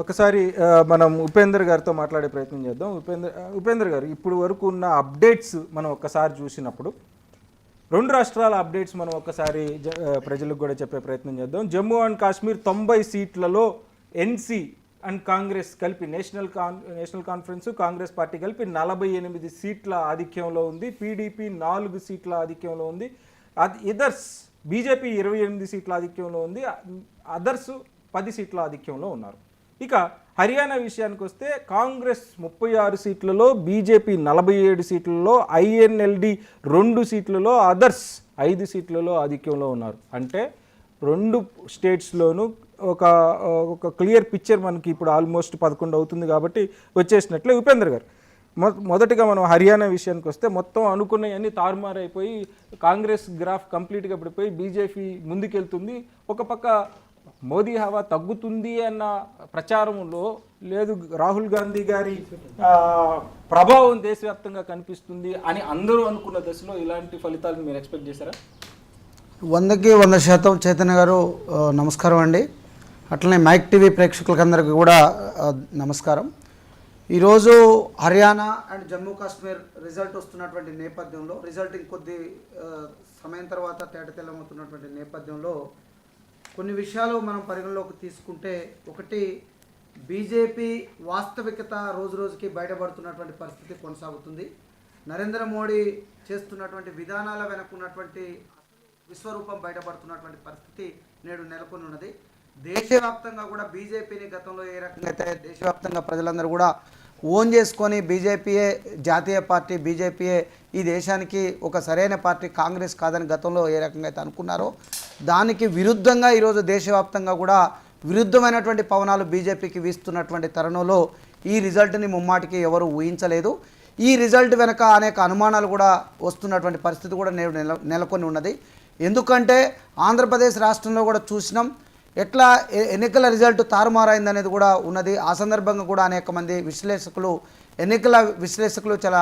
ఒకసారి మనం ఉపేందర్ గారితో మాట్లాడే ప్రయత్నం చేద్దాం. ఉపేందర్ గారు, ఇప్పుడు వరకు ఉన్న అప్డేట్స్ మనం ఒక్కసారి చూసినప్పుడు రెండు రాష్ట్రాల అప్డేట్స్ మనం ఒక్కసారి ప్రజలకు కూడా చెప్పే ప్రయత్నం చేద్దాం. జమ్మూ అండ్ కాశ్మీర్ 90 సీట్లలో ఎన్సీ అండ్ కాంగ్రెస్ కలిపి నేషనల్ కాన్ఫరెన్స్ కాంగ్రెస్ పార్టీ కలిపి 48 సీట్ల ఆధిక్యంలో ఉంది. పీడీపీ 4 సీట్ల ఆధిక్యంలో ఉంది. ఇదర్స్ బీజేపీ 28 సీట్ల ఆధిక్యంలో ఉంది. అదర్స్ 10 సీట్ల ఆధిక్యంలో ఉన్నారు. ఇక హర్యానా విషయానికి వస్తే కాంగ్రెస్ 36 సీట్లలో, బీజేపీ 47 సీట్లలో, ఐఎన్ఎల్డి 2 సీట్లలో, అదర్స్ 5 సీట్లలో ఆధిక్యంలో ఉన్నారు. అంటే రెండు స్టేట్స్లోనూ ఒక క్లియర్ పిక్చర్ మనకి ఇప్పుడు ఆల్మోస్ట్ 11 అవుతుంది కాబట్టి వచ్చేసినట్లే. ఉపేందర్ గారు, మొదటిగా మనం హర్యానా విషయానికి వస్తే మొత్తం అనుకున్నవన్నీ తారుమారైపోయి కాంగ్రెస్ గ్రాఫ్ కంప్లీట్గా పడిపోయి బీజేపీ ముందుకెళ్తుంది. ఒక పక్క మోదీ హవా తగ్గుతుంది అన్న ప్రచారంలో లేదు, రాహుల్ గాంధీ గారి ప్రభావం దేశవ్యాప్తంగా కనిపిస్తుంది అని అందరూ అనుకున్న దశలో ఇలాంటి ఫలితాలను మీరు ఎక్స్పెక్ట్ చేశారా? 100కి 100% చైతన్య గారు నమస్కారం అండి. అట్లనే మైక్ టీవీ ప్రేక్షకులందరికీ కూడా నమస్కారం. ఈరోజు హర్యానా అండ్ జమ్మూ కాశ్మీర్ రిజల్ట్ వస్తున్నటువంటి నేపథ్యంలో, రిజల్ట్ ఇంకొద్ది సమయం తర్వాత తేటతెల్లమవుతున్నటువంటి నేపథ్యంలో కొన్ని విషయాలు మనం పరిగణలోకి తీసుకుంటే, ఒకటి, బీజేపీ వాస్తవికత రోజు రోజుకి బయటపడుతున్నటువంటి పరిస్థితి కొనసాగుతుంది. నరేంద్ర మోడీ చేస్తున్నటువంటి విధానాల వెనుకున్నటువంటి విశ్వరూపం బయటపడుతున్నటువంటి పరిస్థితి నేడు నెలకొని ఉన్నది. దేశవ్యాప్తంగా కూడా బీజేపీని గతంలో ఏ రకంగా అయితే దేశవ్యాప్తంగా ప్రజలందరూ కూడా ఓన్ చేసుకొని బీజేపీయే జాతీయ పార్టీ, బీజేపీయే ఈ దేశానికి ఒక సరైన పార్టీ, కాంగ్రెస్ కాదని గతంలో ఏ రకంగా అయితే అనుకున్నారో దానికి విరుద్ధంగా ఈరోజు దేశవ్యాప్తంగా కూడా విరుద్ధమైనటువంటి పవనాలు బీజేపీకి వీస్తున్నటువంటి తరుణంలో ఈ రిజల్ట్ని ముమ్మాటికి ఎవరు ఊహించలేదు. ఈ రిజల్ట్ వెనక అనేక అనుమానాలు కూడా వస్తున్నటువంటి పరిస్థితి కూడా నేడు నెలకొని ఉన్నది. ఎందుకంటే ఆంధ్రప్రదేశ్ రాష్ట్రంలో కూడా చూసినాం ఎట్లా ఎన్నికల రిజల్ట్ తారుమారైందనేది కూడా ఉన్నది. ఆ సందర్భంగా కూడా అనేక మంది ఎన్నికల విశ్లేషకులు చాలా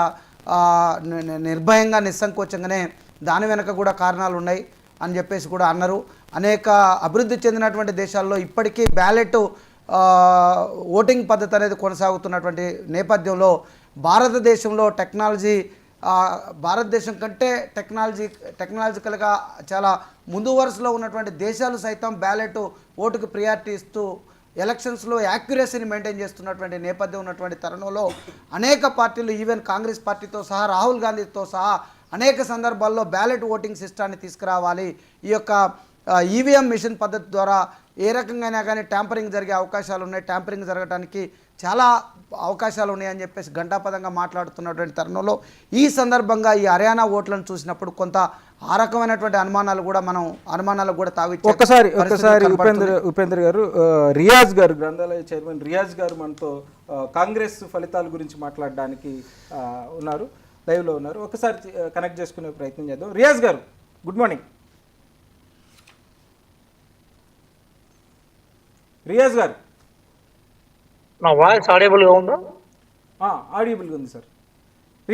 నిర్భయంగా, నిస్సంకోచంగానే దాని వెనక కూడా కారణాలు ఉన్నాయి అని చెప్పేసి కూడా అన్నారు. అనేక అభివృద్ధి చెందినటువంటి దేశాల్లో ఇప్పటికీ బ్యాలెట్ ఓటింగ్ పద్ధతి అనేది కొనసాగుతున్నటువంటి నేపథ్యంలో భారతదేశంలో భారతదేశం కంటే టెక్నాలజికల్గా చాలా ముందు వరుసలో ఉన్నటువంటి దేశాలు సైతం బ్యాలెట్ ఓటుకు ప్రియారిటీ ఇస్తూ ఎలక్షన్స్లో యాక్యురసీని మెయింటైన్ చేస్తున్నటువంటి నేపథ్యం ఉన్నటువంటి తరుణంలో అనేక పార్టీలు, ఈవెన్ కాంగ్రెస్ పార్టీతో సహా, రాహుల్ గాంధీతో సహా అనేక సందర్భాల్లో బ్యాలెట్ ఓటింగ్ సిస్టాన్ని తీసుకురావాలి, ఈ యొక్క ఈవీఎం మిషన్ పద్ధతి ద్వారా ఏ రకంగా కానీ ట్యాంపరింగ్ జరిగే అవకాశాలు ఉన్నాయి, ట్యాంపరింగ్ జరగడానికి చాలా అవకాశాలు ఉన్నాయని చెప్పేసి ఘంటాపదంగా మాట్లాడుతున్నటువంటి తరుణంలో ఈ సందర్భంగా ఈ హర్యానా ఓట్లను చూసినప్పుడు కొంత ఆ రకమైనటువంటి అనుమానాలకు కూడా తావిచ్చారు. ఒక్కసారి ఉపేంద్ర గారు, రియాజ్ గారు, గ్రంథాలయ చైర్మన్ రియాజ్ గారు మనతో కాంగ్రెస్ ఫలితాల గురించి మాట్లాడడానికి ఉన్నారు, లైవ్లో ఉన్నారు. ఒకసారి కనెక్ట్ చేసుకునే ప్రయత్నం చేద్దాం. రియాజ్ గారు, గుడ్ మార్నింగ్. రియాజ్ గారు, నా వాయిస్ ఆడియబుల్గా ఉందా? ఆడియబుల్గా ఉంది సార్.